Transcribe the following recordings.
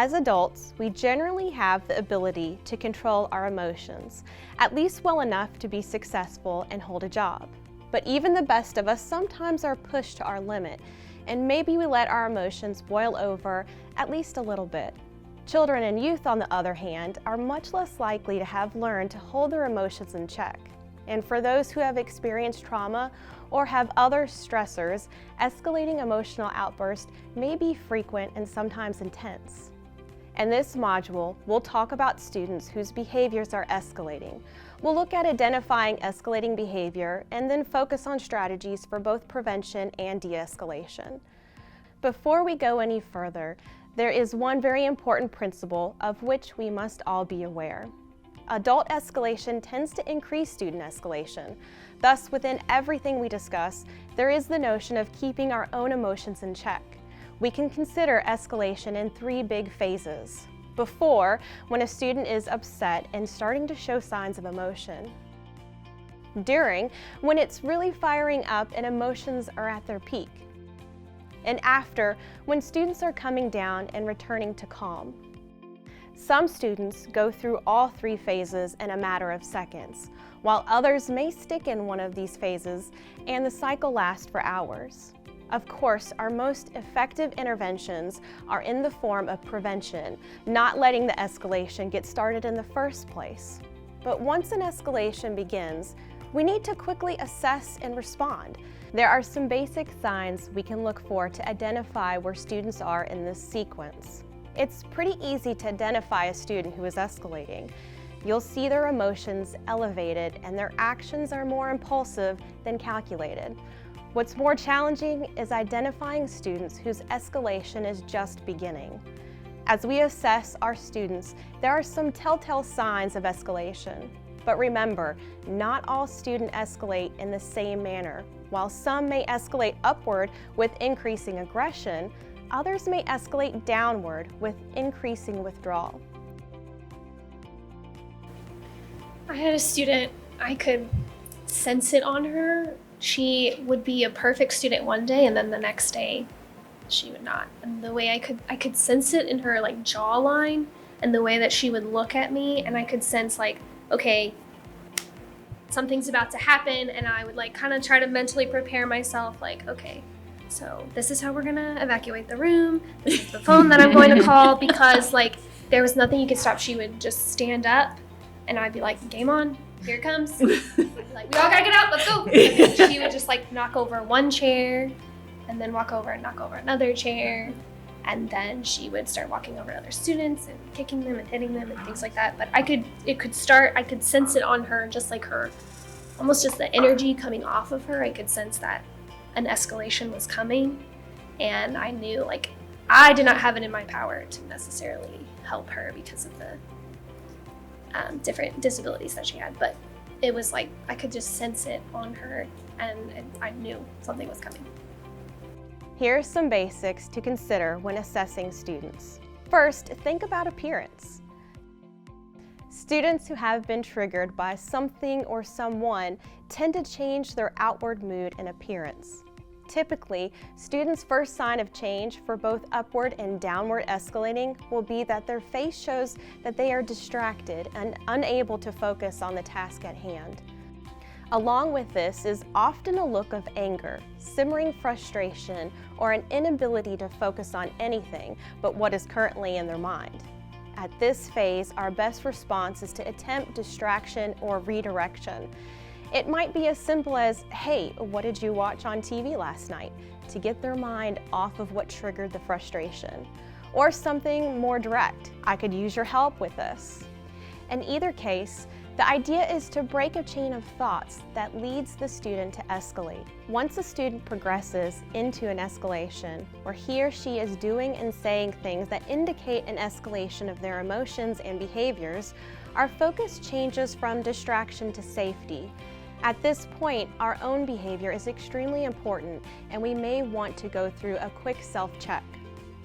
As adults, we generally have the ability to control our emotions, at least well enough to be successful and hold a job. But even the best of us sometimes are pushed to our limit, and maybe we let our emotions boil over at least a little bit. Children and youth, on the other hand, are much less likely to have learned to hold their emotions in check. And for those who have experienced trauma or have other stressors, escalating emotional outbursts may be frequent and sometimes intense. In this module, we'll talk about students whose behaviors are escalating. We'll look at identifying escalating behavior and then focus on strategies for both prevention and de-escalation. Before we go any further, there is one very important principle of which we must all be aware. Adult escalation tends to increase student escalation. Thus, within everything we discuss, there is the notion of keeping our own emotions in check. We can consider escalation in three big phases. Before, when a student is upset and starting to show signs of emotion. During, when it's really firing up and emotions are at their peak. And after, when students are coming down and returning to calm. Some students go through all three phases in a matter of seconds, while others may stick in one of these phases and the cycle lasts for hours. Of course, our most effective interventions are in the form of prevention, not letting the escalation get started in the first place. But once an escalation begins, we need to quickly assess and respond. There are some basic signs we can look for to identify where students are in this sequence. It's pretty easy to identify a student who is escalating. You'll see their emotions elevated and their actions are more impulsive than calculated. What's more challenging is identifying students whose escalation is just beginning. As we assess our students, there are some telltale signs of escalation. But remember, not all students escalate in the same manner. While some may escalate upward with increasing aggression, others may escalate downward with increasing withdrawal. I had a student, I could sense it on her. She would be a perfect student one day and then the next day she would not. And the way I could sense it in her like jawline and the way that she would look at me, and I could sense like, okay, something's about to happen, and I would like kind of try to mentally prepare myself like, okay, so this is how we're gonna evacuate the room. This is the phone that I'm going to call, because like there was nothing you could stop. She would just stand up and I'd be like, game on, here it comes. I'd be like, we all gotta get out, let's go. And then she would just like knock over one chair and then walk over and knock over another chair. And then she would start walking over other students and kicking them and hitting them and things like that. But I could sense it on her, just like her, almost just the energy coming off of her. I could sense that an escalation was coming, and I knew like I did not have it in my power to necessarily help her because of the different disabilities that she had, but it was like I could just sense it on her, and I knew something was coming. Here are some basics to consider when assessing students. First, think about appearance. Students who have been triggered by something or someone tend to change their outward mood and appearance. Typically, students' first sign of change for both upward and downward escalating will be that their face shows that they are distracted and unable to focus on the task at hand. Along with this is often a look of anger, simmering frustration, or an inability to focus on anything but what is currently in their mind. At this phase, our best response is to attempt distraction or redirection. It might be as simple as, hey, what did you watch on TV last night? To get their mind off of what triggered the frustration. Or something more direct, I could use your help with this. In either case, the idea is to break a chain of thoughts that leads the student to escalate. Once a student progresses into an escalation, where he or she is doing and saying things that indicate an escalation of their emotions and behaviors, our focus changes from distraction to safety. At this point, our own behavior is extremely important, and we may want to go through a quick self-check.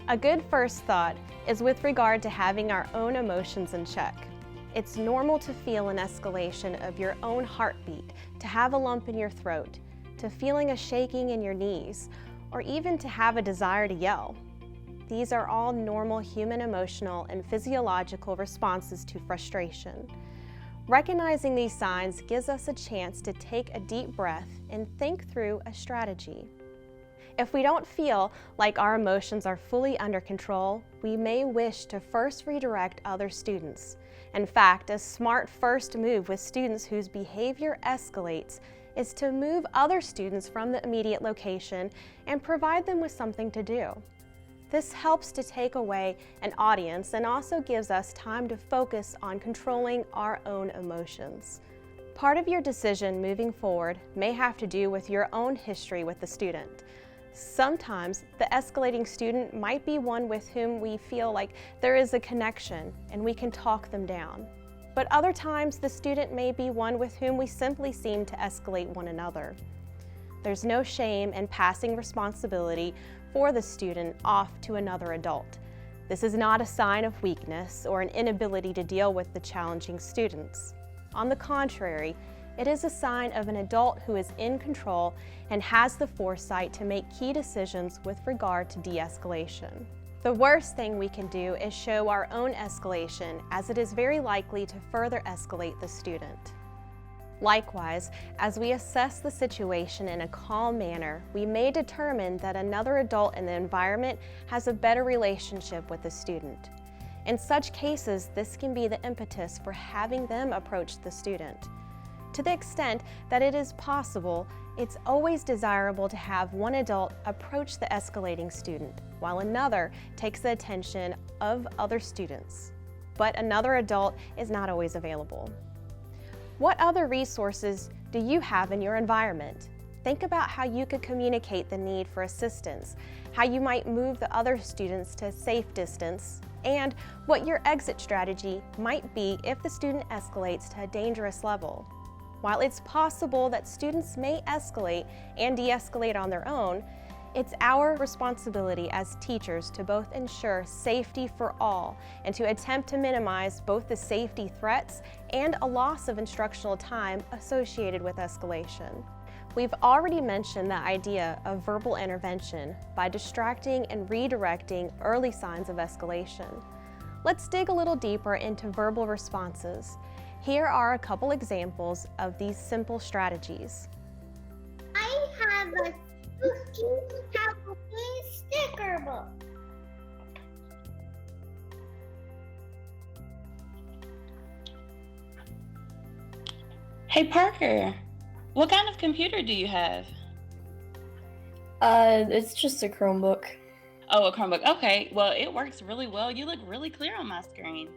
A good first thought is with regard to having our own emotions in check. It's normal to feel an escalation of your own heartbeat, to have a lump in your throat, to feeling a shaking in your knees, or even to have a desire to yell. These are all normal human emotional and physiological responses to frustration. Recognizing these signs gives us a chance to take a deep breath and think through a strategy. If we don't feel like our emotions are fully under control, we may wish to first redirect other students. In fact, a smart first move with students whose behavior escalates is to move other students from the immediate location and provide them with something to do. This helps to take away an audience and also gives us time to focus on controlling our own emotions. Part of your decision moving forward may have to do with your own history with the student. Sometimes the escalating student might be one with whom we feel like there is a connection and we can talk them down. But other times the student may be one with whom we simply seem to escalate one another. There's no shame in passing responsibility for the student off to another adult. This is not a sign of weakness or an inability to deal with the challenging students. On the contrary, it is a sign of an adult who is in control and has the foresight to make key decisions with regard to de-escalation. The worst thing we can do is show our own escalation, as it is very likely to further escalate the student. Likewise, as we assess the situation in a calm manner, we may determine that another adult in the environment has a better relationship with the student. In such cases, this can be the impetus for having them approach the student. To the extent that it is possible, it's always desirable to have one adult approach the escalating student, while another takes the attention of other students. But another adult is not always available. What other resources do you have in your environment? Think about how you could communicate the need for assistance, how you might move the other students to a safe distance, and what your exit strategy might be if the student escalates to a dangerous level. While it's possible that students may escalate and de-escalate on their own, it's our responsibility as teachers to both ensure safety for all and to attempt to minimize both the safety threats and a loss of instructional time associated with escalation. We've already mentioned the idea of verbal intervention by distracting and redirecting early signs of escalation. Let's dig a little deeper into verbal responses. Here are a couple examples of these simple strategies. I have a Halloween sticker book. Hey Parker, what kind of computer do you have? It's just a Chromebook. Oh, a Chromebook. Okay, well, it works really well. You look really clear on my screen.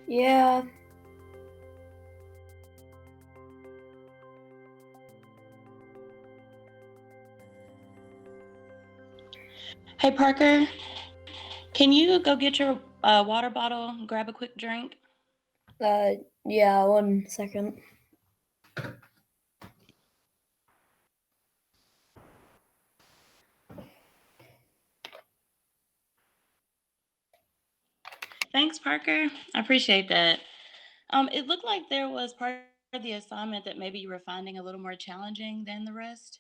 Yeah. Hey Parker, can you go get your water bottle and grab a quick drink? Yeah, 1 second. Thanks, Parker. I appreciate that. It looked like there was part of the assignment that maybe you were finding a little more challenging than the rest.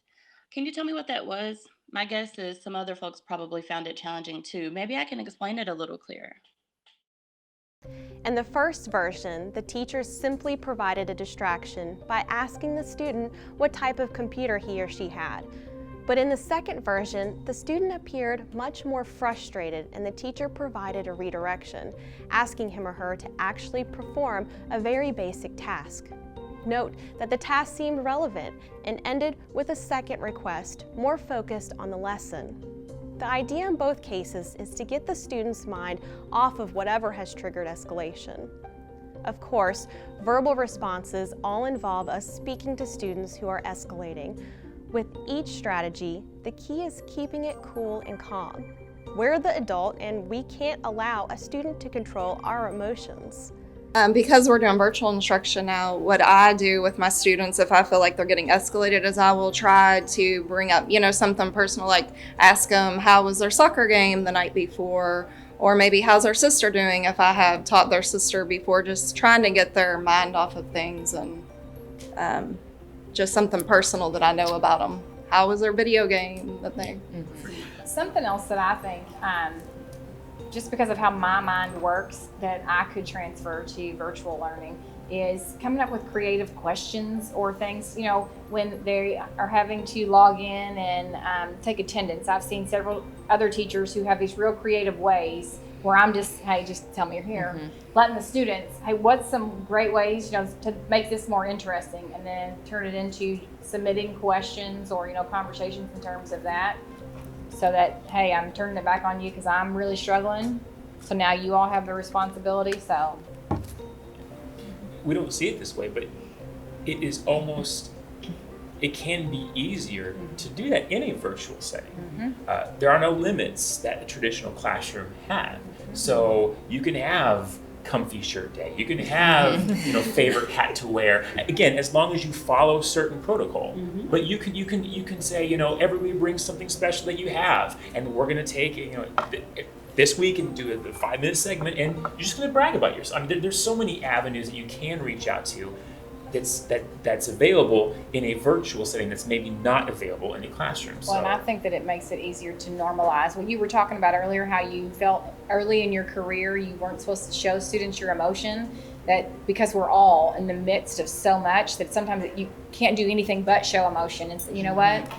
Can you tell me what that was? My guess is some other folks probably found it challenging too. Maybe I can explain it a little clearer. In the first version, the teacher simply provided a distraction by asking the student what type of computer he or she had. But in the second version, the student appeared much more frustrated and the teacher provided a redirection, asking him or her to actually perform a very basic task. Note that the task seemed relevant and ended with a second request, more focused on the lesson. The idea in both cases is to get the student's mind off of whatever has triggered escalation. Of course, verbal responses all involve us speaking to students who are escalating. With each strategy, the key is keeping it cool and calm. We're the adult and we can't allow a student to control our emotions. Because we're doing virtual instruction now, what I do with my students, if I feel like they're getting escalated, is I will try to bring up, something personal, like ask them how was their soccer game the night before, or maybe how's their sister doing if I have taught their sister before, just trying to get their mind off of things and just something personal that I know about them. How was their video game that they... Something else that I think just because of how my mind works, that I could transfer to virtual learning is coming up with creative questions or things, you know, when they are having to log in and take attendance. I've seen several other teachers who have these real creative ways where I'm just, hey, just tell me you're here. Letting the students, hey, what's some great ways, you know, to make this more interesting, and then turn it into submitting questions or, you know, conversations in terms of that. So that, hey, I'm turning it back on you because I'm really struggling. So now you all have the responsibility, so. We don't see it this way, but it is almost, it can be easier to do that in a virtual setting. There are no limits that a traditional classroom had. So you can have comfy shirt day. You can have, you know, favorite hat to wear. Again, as long as you follow certain protocol. But you can say, you know, everybody brings something special that you have, and we're going to take, you know, this week and do a 5-minute segment, and you're just going to brag about yourself. I mean, there's so many avenues that you can reach out to that's available in a virtual setting that's maybe not available in a classroom. Well, and I think that it makes it easier to normalize. What you were talking about earlier, how you felt early in your career, you weren't supposed to show students your emotion, that because we're all in the midst of so much that sometimes you can't do anything but show emotion. And you know what?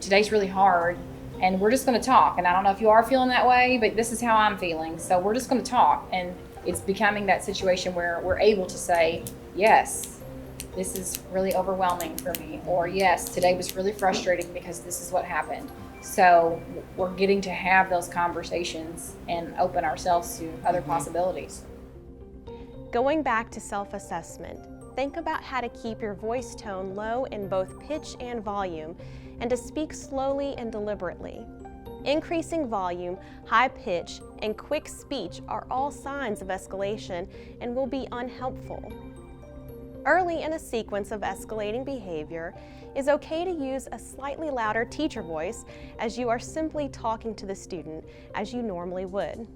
Today's really hard, and we're just going to talk. And I don't know if you are feeling that way, but this is how I'm feeling. So we're just going to talk. And it's becoming that situation where we're able to say, yes, this is really overwhelming for me, or yes, today was really frustrating because this is what happened. So we're getting to have those conversations and open ourselves to other possibilities. Going back to self-assessment, think about how to keep your voice tone low in both pitch and volume, and to speak slowly and deliberately. Increasing volume, high pitch, and quick speech are all signs of escalation and will be unhelpful. Early in a sequence of escalating behavior, it's okay to use a slightly louder teacher voice as you are simply talking to the student as you normally would.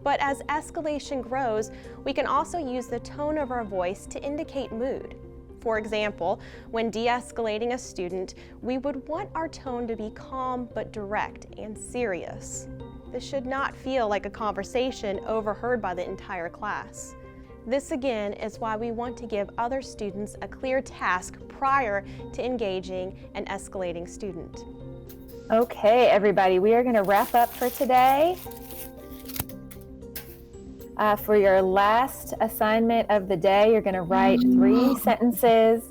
But as escalation grows, we can also use the tone of our voice to indicate mood. For example, when de-escalating a student, we would want our tone to be calm but direct and serious. This should not feel like a conversation overheard by the entire class. This again is why we want to give other students a clear task prior to engaging an escalating student. Okay, everybody, we are going to wrap up for today. For your last assignment of the day, you're going to write 3 sentences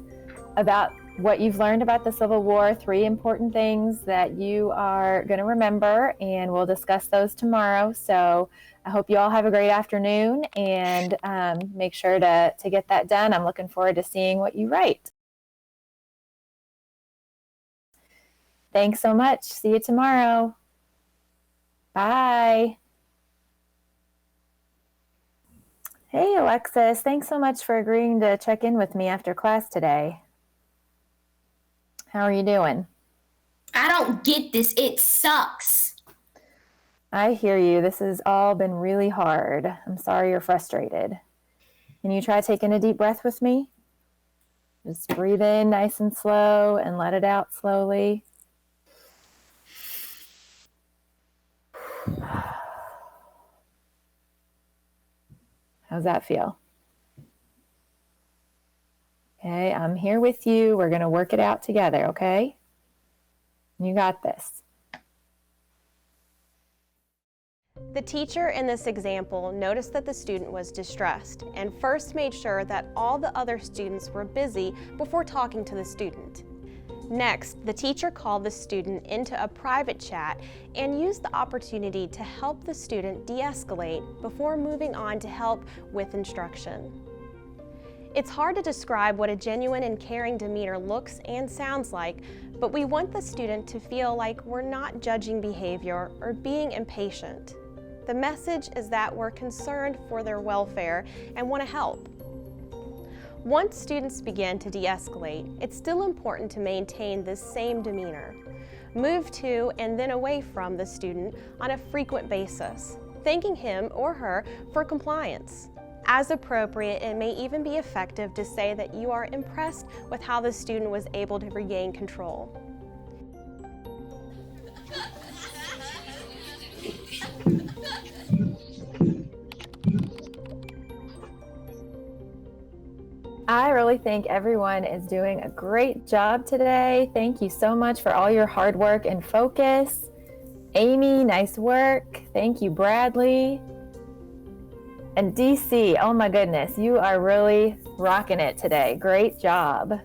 about what you've learned about the Civil War, 3 important things that you are going to remember, and we'll discuss those tomorrow. So I hope you all have a great afternoon, and make sure to get that done. I'm looking forward to seeing what you write. Thanks so much. See you tomorrow. Bye. Hey, Alexis. Thanks so much for agreeing to check in with me after class today. How are you doing? I don't get this. It sucks. I hear you. This has all been really hard. I'm sorry you're frustrated. Can you try taking a deep breath with me? Just breathe in nice and slow and let it out slowly. How's that feel? Okay, I'm here with you. We're going to work it out together, okay? You got this. The teacher in this example noticed that the student was distressed and first made sure that all the other students were busy before talking to the student. Next, the teacher called the student into a private chat and used the opportunity to help the student de-escalate before moving on to help with instruction. It's hard to describe what a genuine and caring demeanor looks and sounds like, but we want the student to feel like we're not judging behavior or being impatient. The message is that we're concerned for their welfare and want to help. Once students begin to de-escalate, it's still important to maintain this same demeanor. Move to and then away from the student on a frequent basis, thanking him or her for compliance. As appropriate, it may even be effective to say that you are impressed with how the student was able to regain control. I really think everyone is doing a great job today. Thank you so much for all your hard work and focus. Amy, nice work. Thank you, Bradley. And DC, oh my goodness, you are really rocking it today. Great job.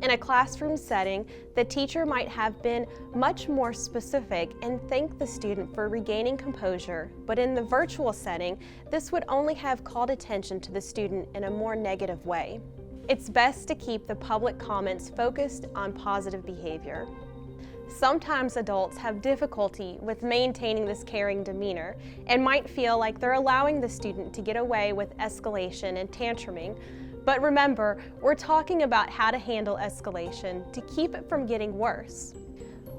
In a classroom setting, the teacher might have been much more specific and thanked the student for regaining composure, but in the virtual setting, this would only have called attention to the student in a more negative way. It's best to keep the public comments focused on positive behavior. Sometimes adults have difficulty with maintaining this caring demeanor and might feel like they're allowing the student to get away with escalation and tantruming. But remember, we're talking about how to handle escalation to keep it from getting worse.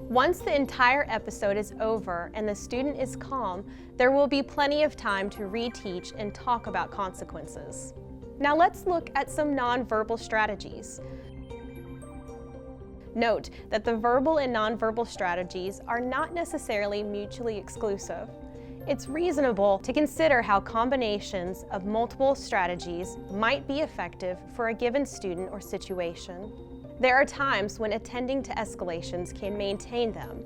Once the entire episode is over and the student is calm, there will be plenty of time to reteach and talk about consequences. Now let's look at some nonverbal strategies. Note that the verbal and nonverbal strategies are not necessarily mutually exclusive. It's reasonable to consider how combinations of multiple strategies might be effective for a given student or situation. There are times when attending to escalations can maintain them.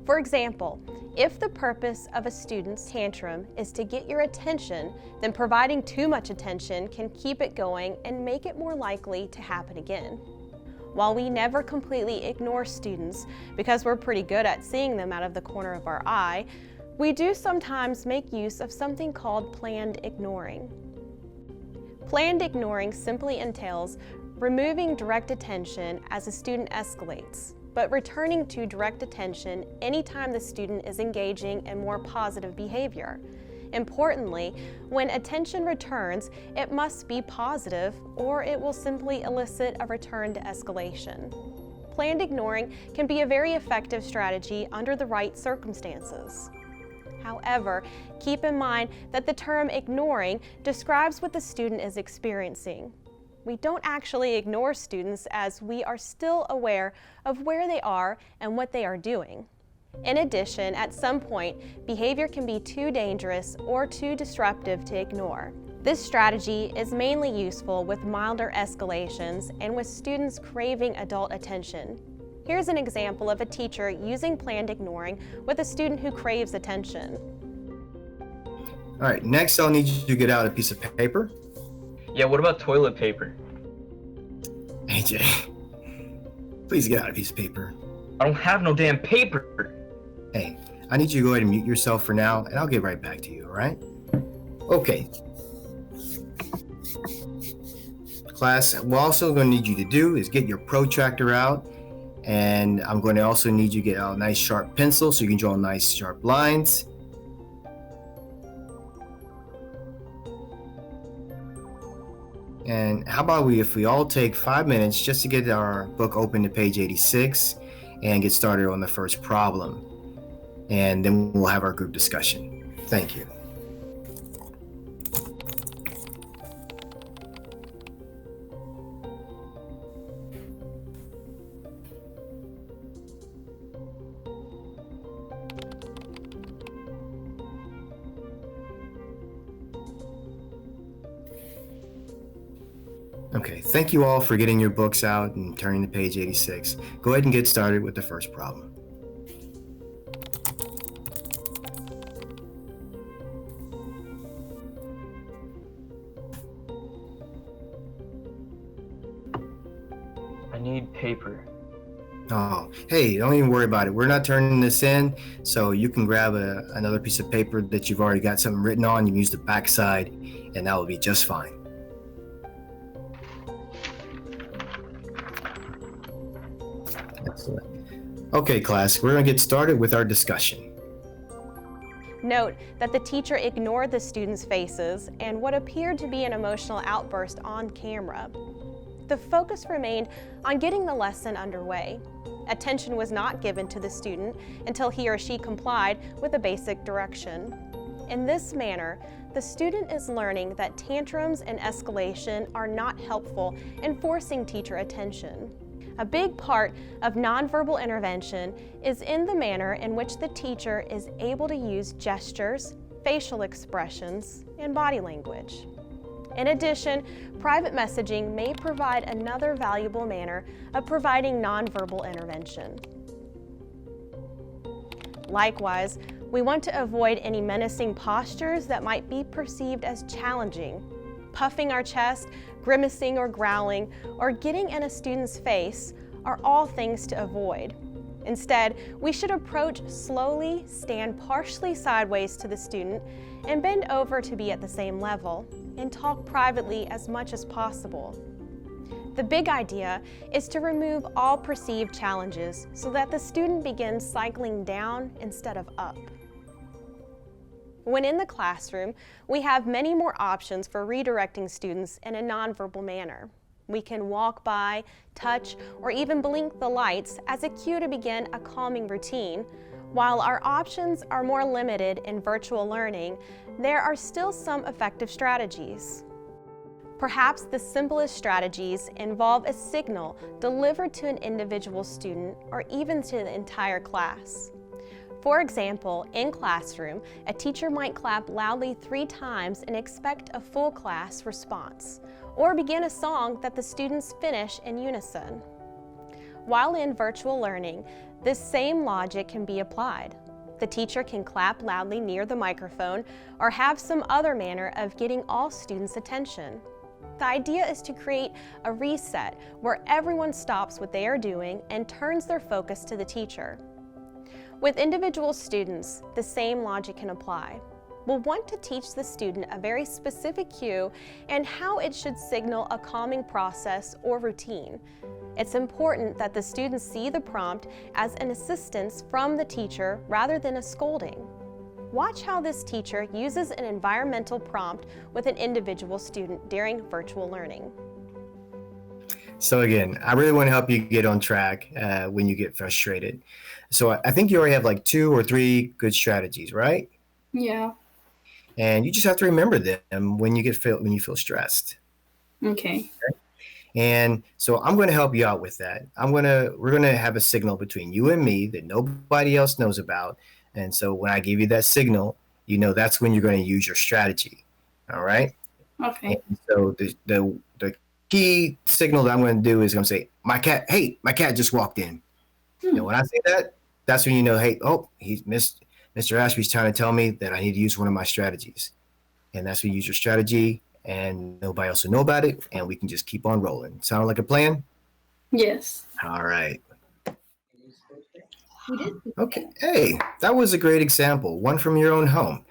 For example, if the purpose of a student's tantrum is to get your attention, then providing too much attention can keep it going and make it more likely to happen again. While we never completely ignore students because we're pretty good at seeing them out of the corner of our eye, we do sometimes make use of something called planned ignoring. Planned ignoring simply entails removing direct attention as a student escalates, but returning to direct attention anytime the student is engaging in more positive behavior. Importantly, when attention returns, it must be positive or it will simply elicit a return to escalation. Planned ignoring can be a very effective strategy under the right circumstances. However, keep in mind that the term ignoring describes what the student is experiencing. We don't actually ignore students as we are still aware of where they are and what they are doing. In addition, at some point, behavior can be too dangerous or too disruptive to ignore. This strategy is mainly useful with milder escalations and with students craving adult attention. Here's an example of a teacher using planned ignoring with a student who craves attention. All right, next I'll need you to get out a piece of paper. Yeah, what about toilet paper? AJ, please get out a piece of paper. I don't have no damn paper. Hey, I need you to go ahead and mute yourself for now, and I'll get right back to you, all right? Okay. Class, what I'm also going to need you to do is get your protractor out, and I'm going to also need you to get out a nice sharp pencil so you can draw nice sharp lines. And how about if we all take 5 minutes just to get our book open to page 86 and get started on the first problem. And then we'll have our group discussion. Thank you. Okay, thank you all for getting your books out and turning to page 86. Go ahead and get started with the first problem. I need paper. Oh, hey, don't even worry about it. We're not turning this in, so you can grab another piece of paper that you've already got something written on. You can use the back side, and that will be just fine. Excellent. Okay, class, we're going to get started with our discussion. Note that the teacher ignored the students' faces and what appeared to be an emotional outburst on camera. The focus remained on getting the lesson underway. Attention was not given to the student until he or she complied with a basic direction. In this manner, the student is learning that tantrums and escalation are not helpful in forcing teacher attention. A big part of nonverbal intervention is in the manner in which the teacher is able to use gestures, facial expressions, and body language. In addition, private messaging may provide another valuable manner of providing nonverbal intervention. Likewise, we want to avoid any menacing postures that might be perceived as challenging. Puffing our chest, grimacing or growling, or getting in a student's face are all things to avoid. Instead, we should approach slowly, stand partially sideways to the student, and bend over to be at the same level, and talk privately as much as possible. The big idea is to remove all perceived challenges so that the student begins cycling down instead of up. When in the classroom, we have many more options for redirecting students in a nonverbal manner. We can walk by, touch, or even blink the lights as a cue to begin a calming routine. While our options are more limited in virtual learning, there are still some effective strategies. Perhaps the simplest strategies involve a signal delivered to an individual student or even to the entire class. For example, in classroom, a teacher might clap loudly 3 times and expect a full class response, or begin a song that the students finish in unison. While in virtual learning, this same logic can be applied. The teacher can clap loudly near the microphone or have some other manner of getting all students' attention. The idea is to create a reset where everyone stops what they are doing and turns their focus to the teacher. With individual students, the same logic can apply. We'll want to teach the student a very specific cue and how it should signal a calming process or routine. It's important that the students see the prompt as an assistance from the teacher rather than a scolding. Watch how this teacher uses an environmental prompt with an individual student during virtual learning. So again, I really want to help you get on track when you get frustrated. So I think you already have like 2 or 3 good strategies, right? Yeah. And you just have to remember them when you feel stressed. Okay. And so I'm going to help you out with that. We're going to have a signal between you and me that nobody else knows about. And so when I give you that signal, you know that's when you're going to use your strategy. All right? Okay. And so the key signal that I'm going to do is I'm going to say, my cat just walked in. You know, when I say that, that's when you know, hey, Mr. Ashby's trying to tell me that I need to use one of my strategies. And that's when you use your strategy and nobody else will know about it. And we can just keep on rolling. Sound like a plan? Yes. All right. Okay. Hey, that was a great example. One from your own home.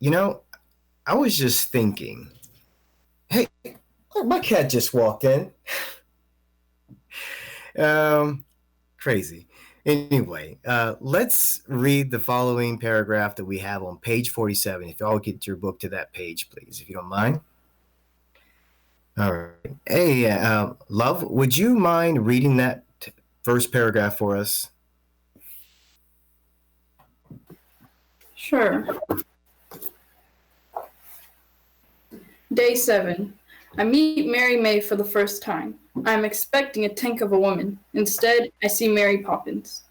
You know, I was just thinking, hey, my cat just walked in. Crazy. Anyway, let's read the following paragraph that we have on page 47. If y'all get your book to that page, please, if you don't mind. All right. Hey, Love, would you mind reading that first paragraph for us? Sure. Day 7. I meet Mary May for the first time. I am expecting a tank of a woman. Instead, I see Mary Poppins.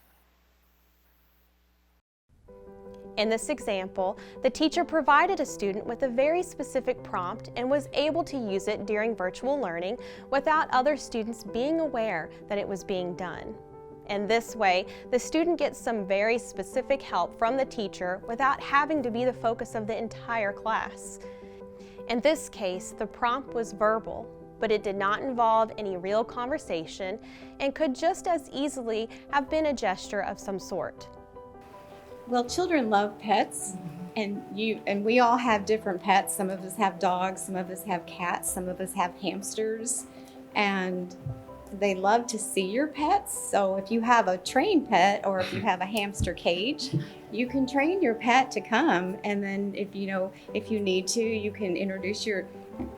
In this example, the teacher provided a student with a very specific prompt and was able to use it during virtual learning without other students being aware that it was being done. In this way, the student gets some very specific help from the teacher without having to be the focus of the entire class. In this case, the prompt was verbal, but it did not involve any real conversation and could just as easily have been a gesture of some sort. Well, children love pets, and we all have different pets. Some of us have dogs, some of us have cats, some of us have hamsters, and they love to see your pets. So if you have a trained pet or if you have a hamster cage, you can train your pet to come, and then if you need to, you can introduce your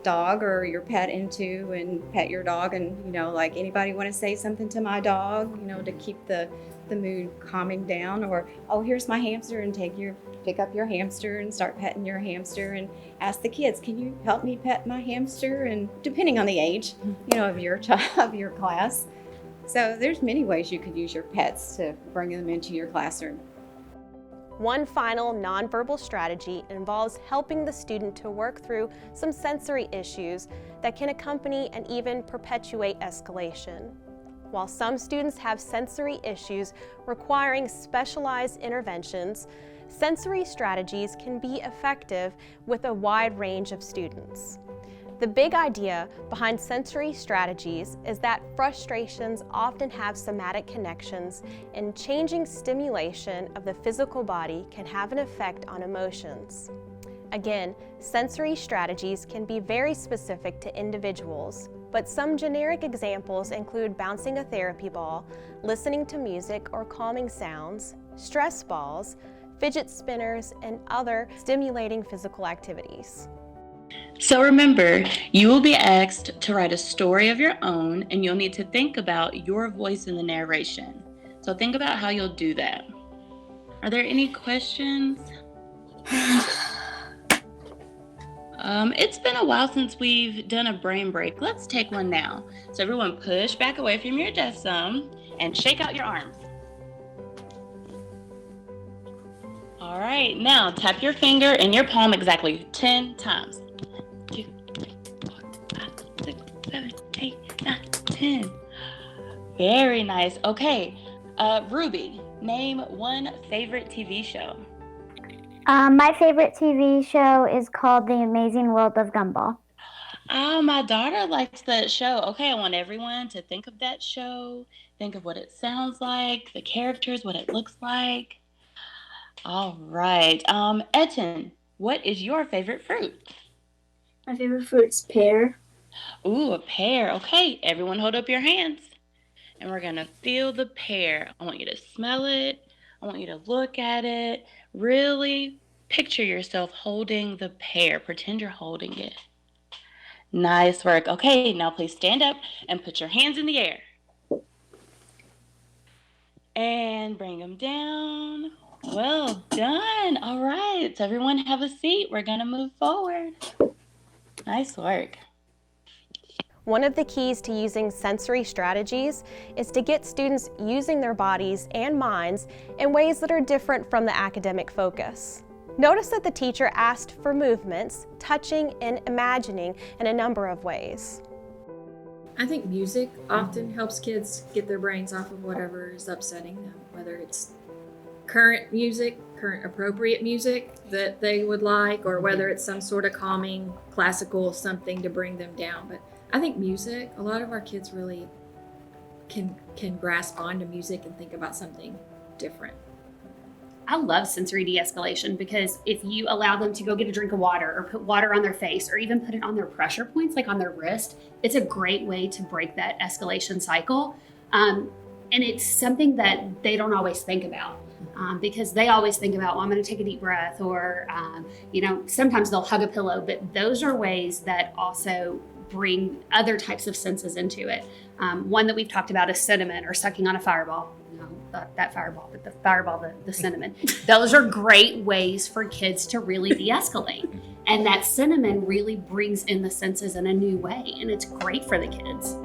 dog or your pet into and pet your dog, and like, anybody want to say something to my dog, to keep the mood calming down, or, oh, here's my hamster, and pick up your hamster and start petting your hamster, and ask the kids, can you help me pet my hamster? And depending on the age, of your child, of your class. So there's many ways you could use your pets to bring them into your classroom. One final nonverbal strategy involves helping the student to work through some sensory issues that can accompany and even perpetuate escalation. While some students have sensory issues requiring specialized interventions, sensory strategies can be effective with a wide range of students. The big idea behind sensory strategies is that frustrations often have somatic connections, and changing stimulation of the physical body can have an effect on emotions. Again, sensory strategies can be very specific to individuals, but some generic examples include bouncing a therapy ball, listening to music or calming sounds, stress balls, fidget spinners, and other stimulating physical activities. So remember, you will be asked to write a story of your own, and you'll need to think about your voice in the narration. So think about how you'll do that. Are there any questions? It's been a while since we've done a brain break. Let's take one now. So everyone push back away from your desk some and shake out your arms. All right, now tap your finger in your palm exactly 10 times. 2, 3, 4, 5, 6, 7, 8, 9, 10. Very nice. Okay, Ruby, name one favorite TV show. My favorite TV show is called The Amazing World of Gumball. Oh, my daughter likes that show. Okay, I want everyone to think of that show, think of what it sounds like, the characters, what it looks like. All right. Etten, what is your favorite fruit? My favorite fruit's pear. Ooh, a pear. Okay, everyone hold up your hands. And we're going to feel the pear. I want you to smell it. I want you to look at it. Really picture yourself holding the pear. Pretend you're holding it. Nice work. Okay, now please stand up and put your hands in the air. And bring them down. Well done. All right, so everyone have a seat. We're going to move forward. Nice work. One of the keys to using sensory strategies is to get students using their bodies and minds in ways that are different from the academic focus. Notice that the teacher asked for movements, touching, and imagining in a number of ways. I think music often helps kids get their brains off of whatever is upsetting them, whether it's current music, current appropriate music that they would like, or whether it's some sort of calming, classical something to bring them down. But I think music, a lot of our kids really can grasp onto music and think about something different. I love sensory de-escalation because if you allow them to go get a drink of water or put water on their face or even put it on their pressure points, like on their wrist, it's a great way to break that escalation cycle. And it's something that they don't always think about because they always think about, well, I'm going to take a deep breath or, sometimes they'll hug a pillow, but those are ways that also bring other types of senses into it. One that we've talked about is cinnamon or sucking on a fireball. No, not that fireball, but the fireball, the cinnamon. Those are great ways for kids to really de-escalate. And that cinnamon really brings in the senses in a new way, and it's great for the kids.